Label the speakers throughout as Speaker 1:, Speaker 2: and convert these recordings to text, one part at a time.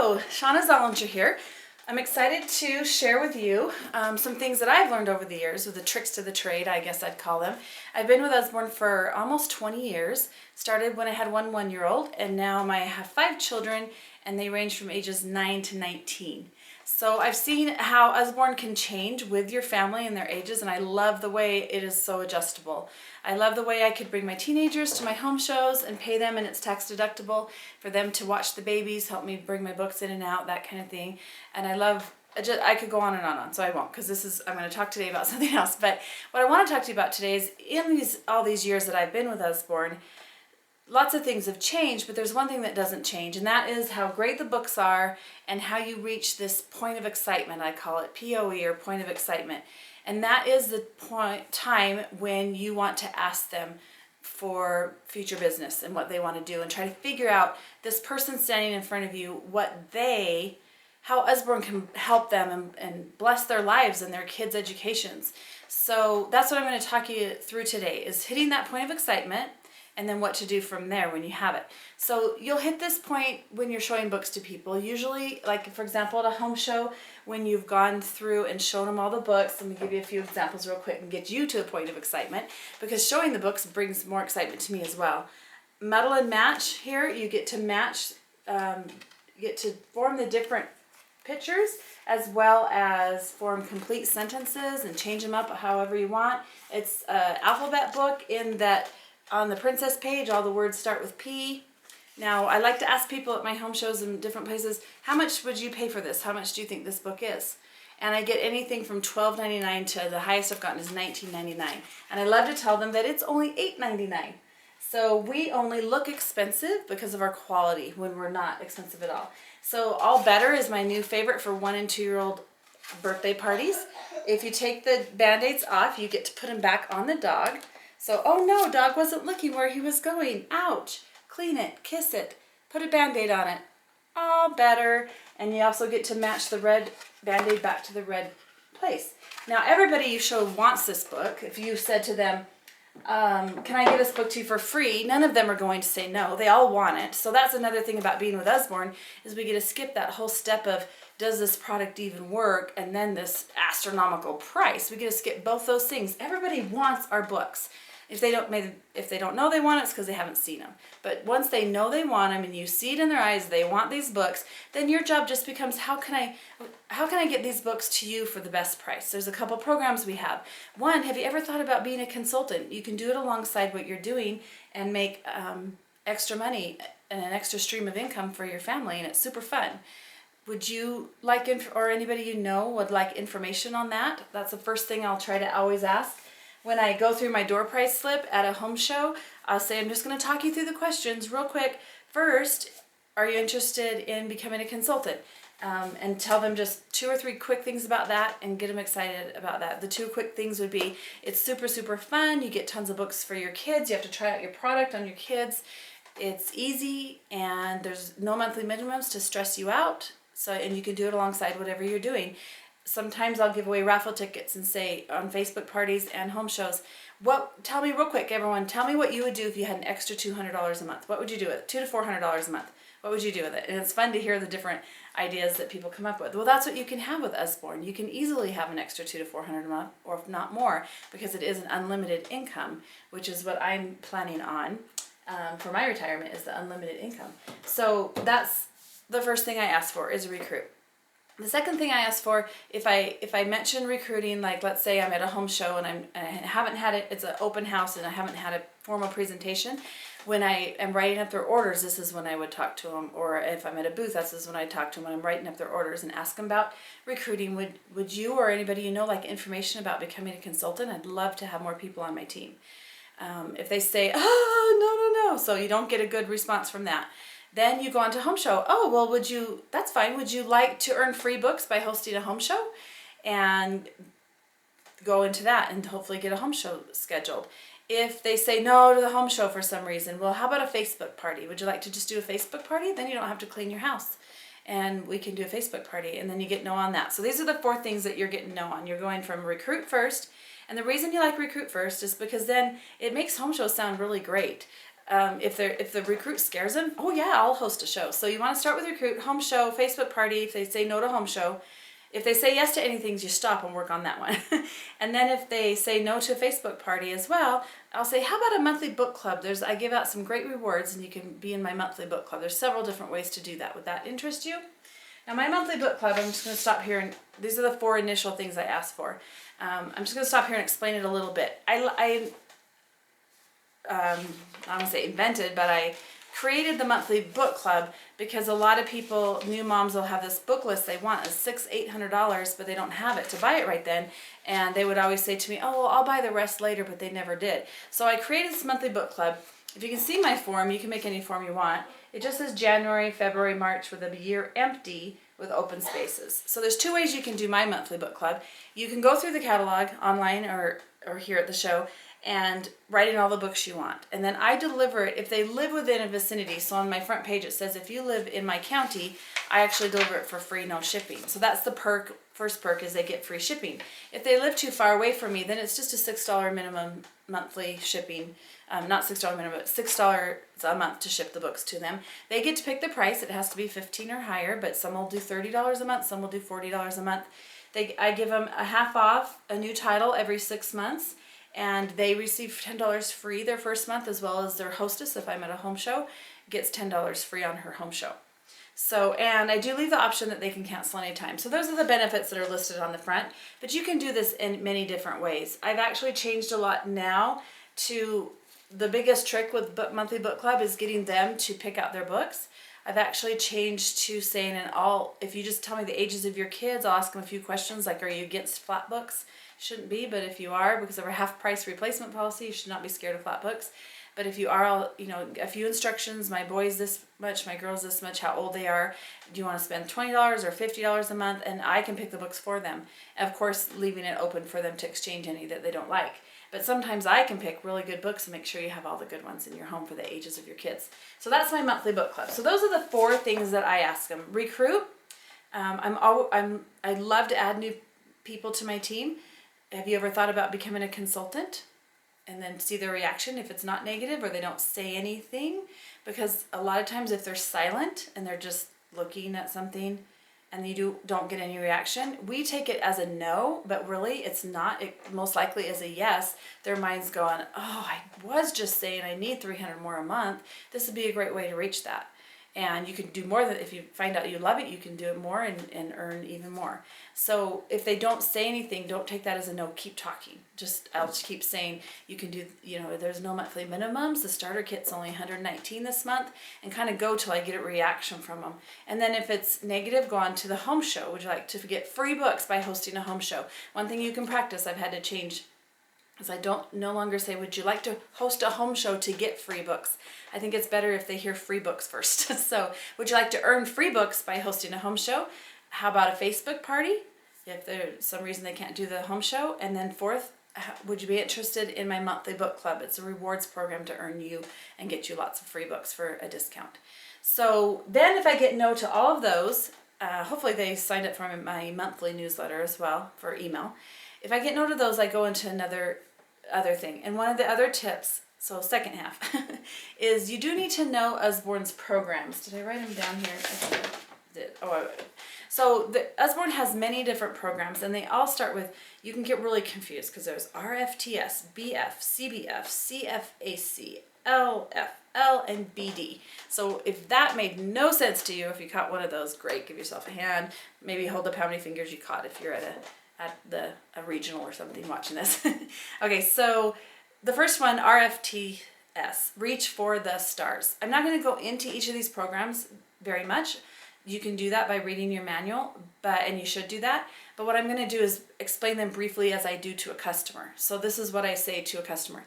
Speaker 1: Hello, Shauna Zollinger here. I'm excited to share with you some things that I've learned over the years, with the tricks to the trade, I guess I'd call them. I've been with Usborne for almost 20 years. Started when I had one 1-year-old, and now I have 5 children, and they range from ages 9 to 19. So I've seen how Usborne can change with your family and their ages, and I love the way it is so adjustable. I love the way I could bring my teenagers to my home shows and pay them, and it's tax deductible for them to watch the babies, help me bring my books in and out, that kind of thing. And I could go on and on, so I won't, because I'm going to talk today about something else. But what I want to talk to you about today is, in all these years that I've been with Usborne, lots of things have changed, but there's one thing that doesn't change, and that is how great the books are and how you reach this point of excitement. I call it POE, or point of excitement. And that is the time when you want to ask them for future business and what they want to do, and try to figure out, this person standing in front of you, how Usborne can help them and bless their lives and their kids' educations. So that's what I'm going to talk you through today, is hitting that point of excitement, and then what to do from there when you have it. So you'll hit this point when you're showing books to people. Usually, like for example, at a home show, when you've gone through and shown them all the books. Let me give you a few examples real quick and get you to a point of excitement, because showing the books brings more excitement to me as well. Muddle and match here, you get to match, get to form the different pictures, as well as form complete sentences and change them up however you want. It's an alphabet book in that on the princess page, all the words start with P. Now, I like to ask people at my home shows in different places, how much would you pay for this? How much do you think this book is? And I get anything from $12.99 to the highest I've gotten is $19.99. And I love to tell them that it's only $8.99. So we only look expensive because of our quality when we're not expensive at all. So All Better is my new favorite for 1- and 2-year-old birthday parties. If you take the Band-Aids off, you get to put them back on the dog. So, oh no, dog wasn't looking where he was going. Ouch. Clean it, kiss it, put a Band-Aid on it. All Better. And you also get to match the red Band-Aid back to the red place. Now, everybody you show wants this book. If you said to them, can I give this book to you for free? None of them are going to say no. They all want it. So that's another thing about being with Usborne, is we get to skip that whole step of, does this product even work? And then this astronomical price. We get to skip both those things. Everybody wants our books. If they don't know they want it, it's because they haven't seen them. But once they know they want them, and you see it in their eyes, they want these books, then your job just becomes, how can I get these books to you for the best price? There's a couple programs we have. One, have you ever thought about being a consultant? You can do it alongside what you're doing and make extra money and an extra stream of income for your family, and it's super fun. Would you like, or anybody you know would like information on that? That's the first thing I'll try to always ask. When I go through my door price slip at a home show, I'll say, I'm just going to talk you through the questions real quick. First, are you interested in becoming a consultant? And tell them just 2 or 3 quick things about that and get them excited about that. The 2 quick things would be, it's super, super fun. You get tons of books for your kids. You have to try out your product on your kids. It's easy, and there's no monthly minimums to stress you out. And you can do it alongside whatever you're doing. Sometimes I'll give away raffle tickets and say on Facebook parties and home shows, tell me real quick, everyone, tell me what you would do if you had an extra $200 a month. What would you do with it? $200 to $400 a month. What would you do with it? And it's fun to hear the different ideas that people come up with. Well, that's what you can have with Usborne. You can easily have an extra $200 to $400 a month, or if not more, because it is an unlimited income, which is what I'm planning on for my retirement, is the unlimited income. So that's the first thing I ask for, is a recruit. The second thing I ask for, if I mention recruiting, like let's say I'm at a home show and I haven't had it, it's an open house and I haven't had a formal presentation, when I am writing up their orders, this is when I would talk to them. Or if I'm at a booth, this is when I talk to them when I'm writing up their orders and ask them about recruiting. Would you or anybody you know like information about becoming a consultant? I'd love to have more people on my team. If they say, oh, no, so you don't get a good response from that. Then you go on to home show. Oh, well, that's fine. Would you like to earn free books by hosting a home show? And go into that and hopefully get a home show scheduled. If they say no to the home show for some reason, well, how about a Facebook party? Would you like to just do a Facebook party? Then you don't have to clean your house. And we can do a Facebook party, and then you get no on that. So these are the 4 things that you're getting no on. You're going from recruit first. And the reason you like recruit first is because then it makes home shows sound really great. If the recruit scares them, oh yeah, I'll host a show. So you want to start with recruit, home show, Facebook party. If they say no to home show, if they say yes to anything, you stop and work on that one. And then if they say no to a Facebook party as well, I'll say, how about a monthly book club? I give out some great rewards and you can be in my monthly book club. There's several different ways to do that. Would that interest you? Now my monthly book club, I'm just going to stop here, and these are the 4 initial things I asked for. I'm just going to stop here and explain it a little bit. I don't want to say invented, but I created the monthly book club because a lot of people, new moms, will have this book list they want. It's $600-800, but they don't have it to buy it right then. And they would always say to me, oh, well, I'll buy the rest later, but they never did. So I created this monthly book club. If you can see my form, you can make any form you want. It just says January, February, March with a year empty with open spaces. So there's 2 ways you can do my monthly book club. You can go through the catalog online or here at the show and write in all the books you want. And then I deliver it if they live within a vicinity. So on my front page it says if you live in my county, I actually deliver it for free, no shipping. So that's the perk. First perk is they get free shipping. If they live too far away from me, then it's just a $6 minimum monthly shipping. Not $6 minimum, but $6 a month to ship the books to them. They get to pick the price. It has to be $15 or higher, but some will do $30 a month, some will do $40 a month. I give them a half off a new title every 6 months, and they receive $10 free their first month, as well as their hostess, if I'm at a home show, gets $10 free on her home show. So, and I do leave the option that they can cancel anytime. So those are the benefits that are listed on the front, but you can do this in many different ways. I've actually changed a lot now to the biggest trick with monthly book club is getting them to pick out their books. I've actually changed to saying, if you just tell me the ages of your kids, I'll ask them a few questions like, are you against flat books? Shouldn't be, but if you are, because of our half price replacement policy, you should not be scared of flat books. But if you are, a few instructions, my boy's this much, my girl's this much, how old they are, do you want to spend $20 or $50 a month? And I can pick the books for them. Of course, leaving it open for them to exchange any that they don't like. But sometimes I can pick really good books and make sure you have all the good ones in your home for the ages of your kids. So that's my monthly book club. So those are the 4 things that I ask them. Recruit. I love to add new people to my team. Have you ever thought about becoming a consultant and then see their reaction if it's not negative or they don't say anything? Because a lot of times if they're silent and they're just looking at something and you don't get any reaction, we take it as a no, but really it's not. It most likely is a yes. Their mind's going, oh, I was just saying I need $300 more a month. This would be a great way to reach that. And you can do more than, if you find out you love it, you can do it more and earn even more. So if they don't say anything, don't take that as a no, keep talking. I'll just keep saying, you can do, there's no monthly minimums. The starter kit's only $119 this month, and kind of go till I get a reaction from them. And then if it's negative, go on to the home show. Would you like to get free books by hosting a home show? One thing you can practice, I've had to change, is I don't no longer say, would you like to host a home show to get free books? I think it's better if they hear free books first. So would you like to earn free books by hosting a home show? How about a Facebook party? If there's some reason they can't do the home show. And then 4th, would you be interested in my monthly book club? It's a rewards program to earn you and get you lots of free books for a discount. So then if I get no to all of those, hopefully they signed up for my monthly newsletter as well for email. If I get no to those, I go into other thing. And one of the other tips, so second half, is you do need to know Usborne's programs. Did I write them down here? I think I did. Oh, so the Usborne has many different programs, and they all start with, you can get really confused because there's RFTS, BF, CBF, CFAC, LFL, and BD. So if that made no sense to you, if you caught one of those, great, give yourself a hand. Maybe hold up how many fingers you caught if you're at a regional or something watching this. Okay, so the first one, RFTS, Reach for the Stars. I'm not going to go into each of these programs very much. You can do that by reading your manual, and you should do that. But what I'm going to do is explain them briefly as I do to a customer. So this is what I say to a customer.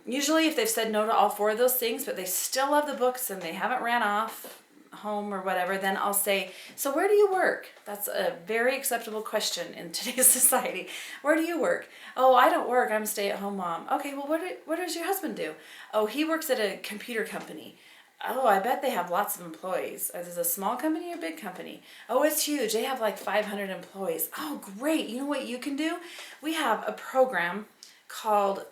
Speaker 1: Usually if they've said no to all 4 of those things, but they still love the books and they haven't ran off home or whatever, then I'll say, so where do you work? That's a very acceptable question in today's society. Where do you work? Oh, I don't work. I'm a stay-at-home mom. Okay, well, what does your husband do? Oh, he works at a computer company. Oh, I bet they have lots of employees. Is it a small company or a big company? Oh, it's huge. They have like 500 employees. Oh, great. You know what you can do? We have a program called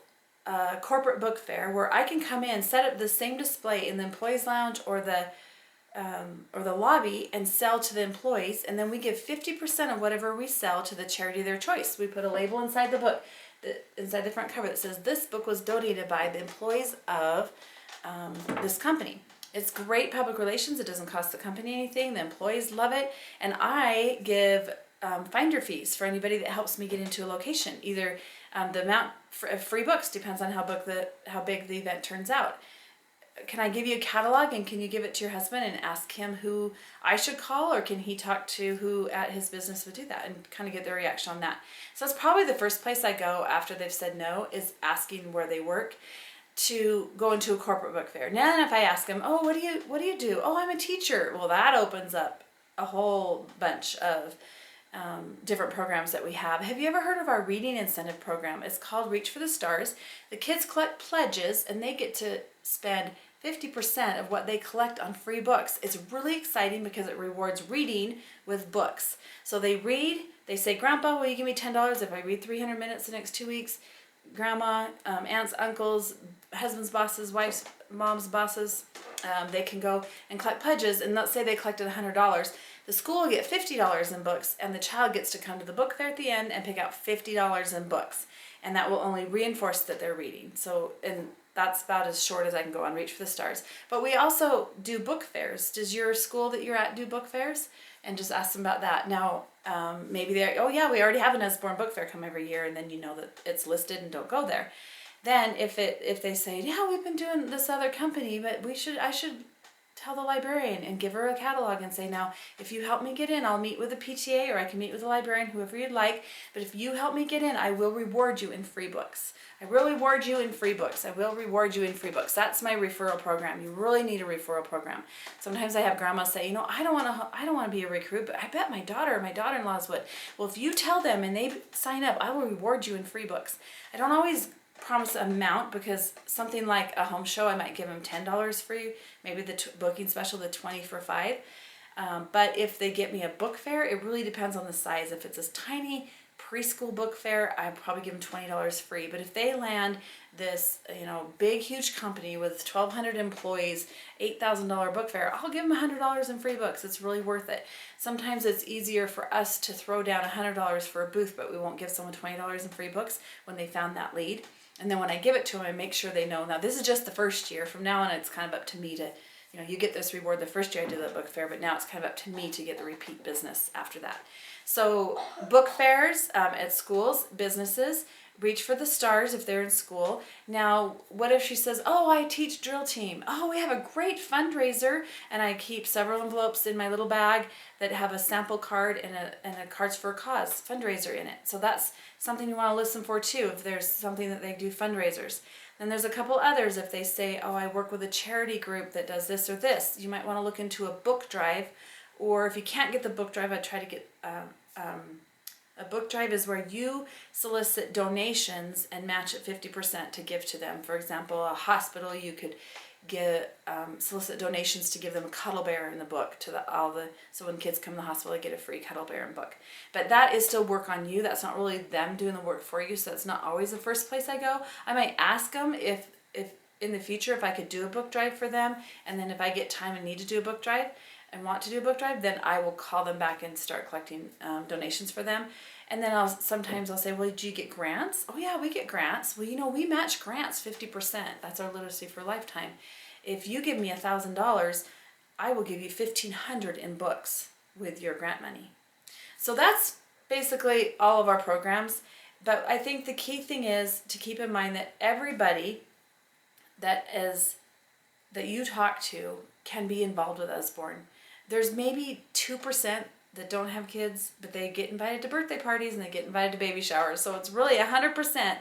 Speaker 1: a corporate book fair where I can come in, set up the same display in the employees lounge or the lobby and sell to the employees, and then we give 50% of whatever we sell to the charity of their choice. We put a label inside the book, inside the front cover, that says this book was donated by the employees of this company. It's great public relations. It doesn't cost the company anything. The employees love it, and I give finder fees for anybody that helps me get into a location. Either the amount of free books depends on how big the event turns out. Can I give you a catalog, and can you give it to your husband and ask him who I should call, or can he talk to who at his business would do that, and kind of get their reaction on that? So that's probably the first place I go after they've said no, is asking where they work, to go into a corporate book fair. Now if I ask them, oh, what do you do? Oh, I'm a teacher. Well, that opens up a whole bunch of different programs that we have. Have you ever heard of our reading incentive program? It's called Reach for the Stars. The kids collect pledges, and they get to spend 50% of what they collect on free books. It's really exciting because it rewards reading with books. So they read, they say, Grandpa, will you give me $10 if I read 300 minutes the next 2 weeks? Grandma, aunts, uncles, husbands' bosses, wives, moms' bosses, they can go and collect pledges, and let's say they collected $100. The school will get $50 in books, and the child gets to come to the book fair at the end and pick out $50 in books, and that will only reinforce that they're reading. So, and that's about as short as I can go on Reach for the Stars. But we also do book fairs. Does your school that you're at do book fairs? And just ask them about that. Now, maybe they're, oh yeah, we already have an Usborne book fair come every year, and then you know that it's listed and don't go there. Then if they say, yeah, we've been doing this other company, but I should tell the librarian and give her a catalog and say, now, if you help me get in, I'll meet with the PTA, or I can meet with the librarian, whoever you'd like. But if you help me get in, I will reward you in free books. I will reward you in free books. I will reward you in free books. That's my referral program. You really need a referral program. Sometimes I have grandmas say, I don't want to be a recruit, but I bet my daughter or my daughter-in-laws would. Well, if you tell them and they sign up, I will reward you in free books. I don't always promise amount, because something like a home show, I might give them $10 free, maybe the booking special, the 20 for 5. But if they get me a book fair, it really depends on the size. If it's a tiny preschool book fair, I probably give them $20 free. But if they land this, big, huge company with 1,200 employees, $8,000 book fair, I'll give them $100 in free books. It's really worth it. Sometimes it's easier for us to throw down $100 for a booth, but we won't give someone $20 in free books when they found that lead. And then when I give it to them, I make sure they know, now this is just the first year. From now on, it's kind of up to me to, you get this reward the first year I did the book fair, but now it's kind of up to me to get the repeat business after that. So book fairs at schools, businesses, Reach for the Stars if they're in school. Now, what if she says, oh, I teach drill team. Oh, we have a great fundraiser, and I keep several envelopes in my little bag that have a sample card and a Cards for a Cause fundraiser in it. So that's something you want to listen for too, if there's something that they do fundraisers. Then there's a couple others. If they say, oh, I work with a charity group that does this or this, you might want to look into a book drive. Or if you can't get the book drive, I try to get a book drive is where you solicit donations and match it 50% to give to them. For example, a hospital, you could solicit donations to give them a cuddle bear in the book so when kids come to the hospital, they get a free cuddle bear in book. But that is still work on you. That's not really them doing the work for you. So that's not always the first place I go. I might ask them if in the future if I could do a book drive for them, and then if I get time and need to do a book drive and want to do a book drive, then I will call them back and start collecting donations for them. And then sometimes I'll say, well, do you get grants? Oh yeah, we get grants. Well, we match grants 50%. That's our Literacy for Lifetime. If you give me $1,000, I will give you $1,500 in books with your grant money. So that's basically all of our programs. But I think the key thing is to keep in mind that everybody that you talk to can be involved with Usborne. There's maybe 2% that don't have kids, but they get invited to birthday parties and they get invited to baby showers. So it's really 100%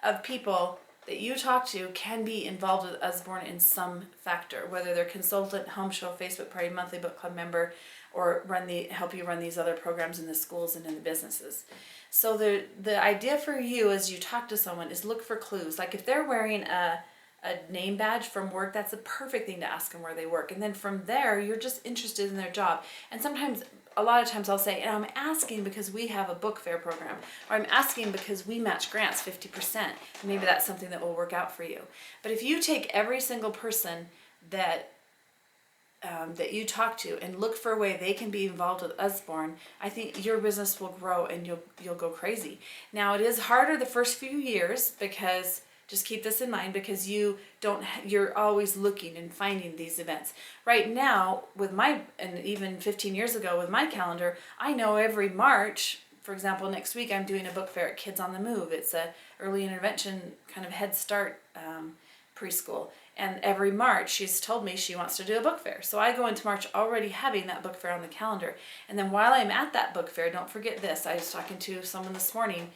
Speaker 1: of people that you talk to can be involved with Usborne in some factor, whether they're consultant, home show, Facebook party, monthly book club member, or help you run these other programs in the schools and in the businesses. So the idea for you as you talk to someone is look for clues. Like if they're wearing a name badge from work, that's a perfect thing to ask them where they work. And then from there, you're just interested in their job. And sometimes a lot of times I'll say, and I'm asking because we have a book fair program, or I'm asking because we match grants 50%. Maybe that's something that will work out for you. But if you take every single person that you talk to and look for a way they can be involved with Usborne, I think your business will grow and you'll go crazy. Now, it is harder the first few years, because just keep this in mind, because you're always looking and finding these events. Right now, and even 15 years ago with my calendar, I know every March, for example, next week I'm doing a book fair at Kids on the Move. It's a early intervention kind of head start preschool. And every March she's told me she wants to do a book fair. So I go into March already having that book fair on the calendar. And then while I'm at that book fair, don't forget this. I was talking to someone this morning,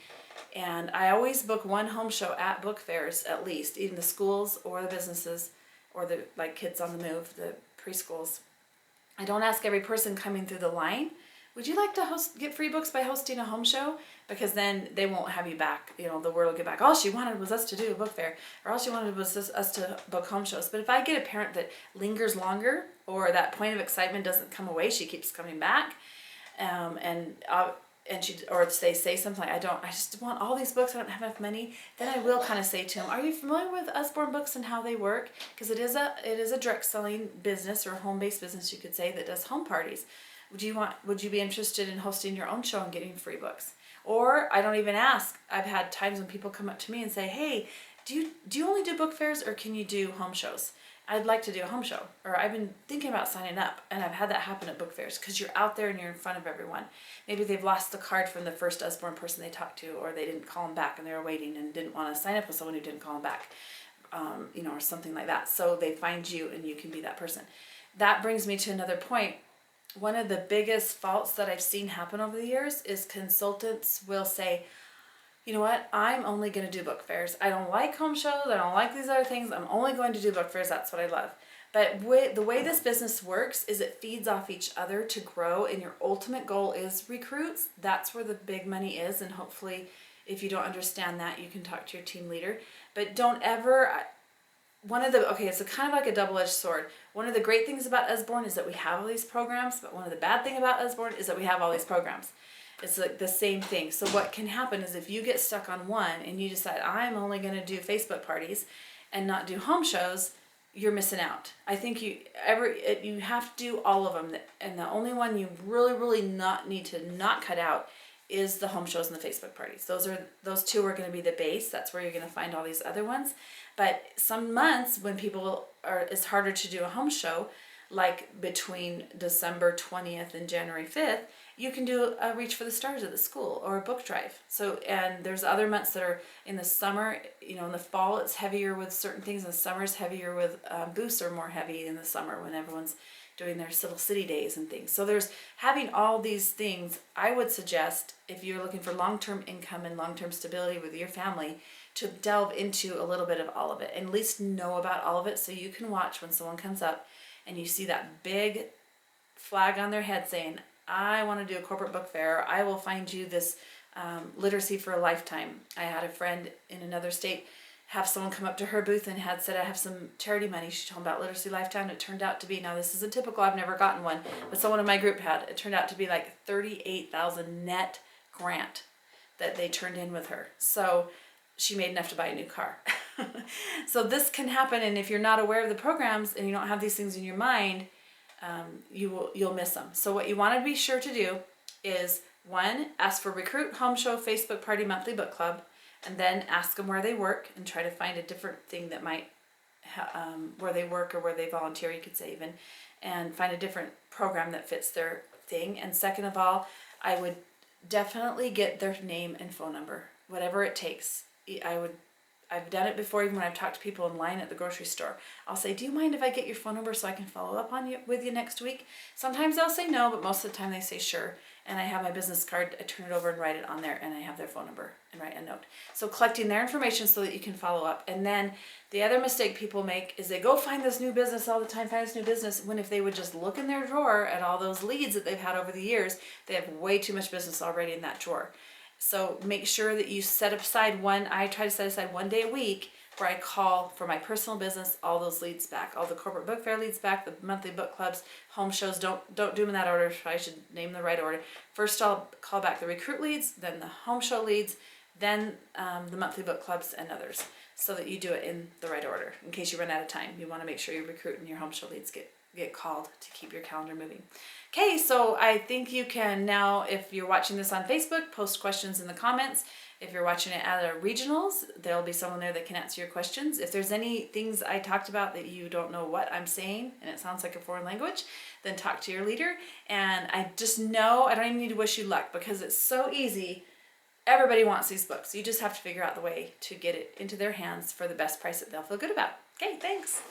Speaker 1: and I always book one home show at book fairs, at least, even the schools or the businesses or the like Kids on the Move, the preschools. I don't ask every person coming through the line, would you like to get free books by hosting a home show? Because then they won't have you back. The word will get back. All she wanted was us to do a book fair, or all she wanted was us to book home shows. But if I get a parent that lingers longer, or that point of excitement doesn't come away, she keeps coming back, and they say something like, I just want all these books, I don't have enough money, then I will kind of say to them, are you familiar with Usborne Books and how they work? Because it is a direct selling business, or a home-based business, you could say, that does home parties. Would you be interested in hosting your own show and getting free books? Or I don't even ask. I've had times when people come up to me and say, hey, do you only do book fairs, or can you do home shows? I'd like to do a home show, or I've been thinking about signing up. And I've had that happen at book fairs, because you're out there and you're in front of everyone. Maybe they've lost the card from the first Usborne person they talked to, or they didn't call them back and they were waiting and didn't want to sign up with someone who didn't call them back, or something like that. So they find you and you can be that person. That brings me to another point. One of the biggest faults that I've seen happen over the years is consultants will say, you know what, I'm only going to do book fairs. I don't like home shows. I don't like these other things. I'm only going to do book fairs. That's what I love. But the way this business works is it feeds off each other to grow, and your ultimate goal is recruits. That's where the big money is, and hopefully if you don't understand that, you can talk to your team leader. But don't ever... it's kind of like a double-edged sword. One of the great things about Usborne is that we have all these programs, but one of the bad things about Usborne is that we have all these programs. It's like the same thing. So what can happen is if you get stuck on one and you decide, I'm only going to do Facebook parties and not do home shows, you're missing out. I think you have to do all of them, and the only one you really need to not cut out is the home shows and the Facebook parties. Those two are going to be the base. That's where you're going to find all these other ones. But some months when it's harder to do a home show, like between December 20th and January 5th, you can do a Reach for the Stars at the school, or a book drive. And there's other months that are in the summer. In the fall it's heavier with certain things. In the summer it's heavier with booths are more heavy in the summer when everyone's doing their little city days and things. So there's having all these things. I would suggest, if you're looking for long-term income and long-term stability with your family, to delve into a little bit of all of it, and at least know about all of it, so you can watch when someone comes up and you see that big flag on their head saying, I want to do a corporate book fair, or I will find you this literacy for a lifetime. I had a friend in another state have someone come up to her booth and had said, I have some charity money. She told them about Literacy Lifetime. It turned out to be, now this isn't typical, I've never gotten one, but someone in my group had. It turned out to be like $38,000 net grant that they turned in with her. So she made enough to buy a new car. So this can happen, and if you're not aware of the programs and you don't have these things in your mind, you'll miss them. So what you want to be sure to do is, one, ask for Recruit Home Show Facebook Party Monthly Book Club, and then ask them where they work and try to find a different thing that might where they work or where they volunteer, you could say even, and find a different program that fits their thing. And second of all, I would definitely get their name and phone number, whatever it takes. I've done it before, even when I've talked to people in line at the grocery store. I'll say, do you mind if I get your phone number so I can follow up with you next week? Sometimes they'll say no, but most of the time they say sure. And I have my business card, I turn it over and write it on there, and I have their phone number and write a note. So collecting their information so that you can follow up. And then the other mistake people make is they go find this new business all the time, when if they would just look in their drawer at all those leads that they've had over the years, they have way too much business already in that drawer. So make sure that you set aside I try to set aside one day a week where I call for my personal business all those leads back, all the corporate book fair leads back, the monthly book clubs, home shows. Don't do them in that order. I should name the right order. First, I'll call back the recruit leads, then the home show leads, then the monthly book clubs and others, so that you do it in the right order. In case you run out of time, you want to make sure your recruit and your home show leads get called to keep your calendar moving. Okay, so I think you can now, if you're watching this on Facebook, post questions in the comments. If you're watching it at our regionals, there'll be someone there that can answer your questions. If there's any things I talked about that you don't know what I'm saying and it sounds like a foreign language, then talk to your leader. And I just know I don't even need to wish you luck, because it's so easy. Everybody wants these books. You just have to figure out the way to get it into their hands for the best price that they'll feel good about. Okay, thanks.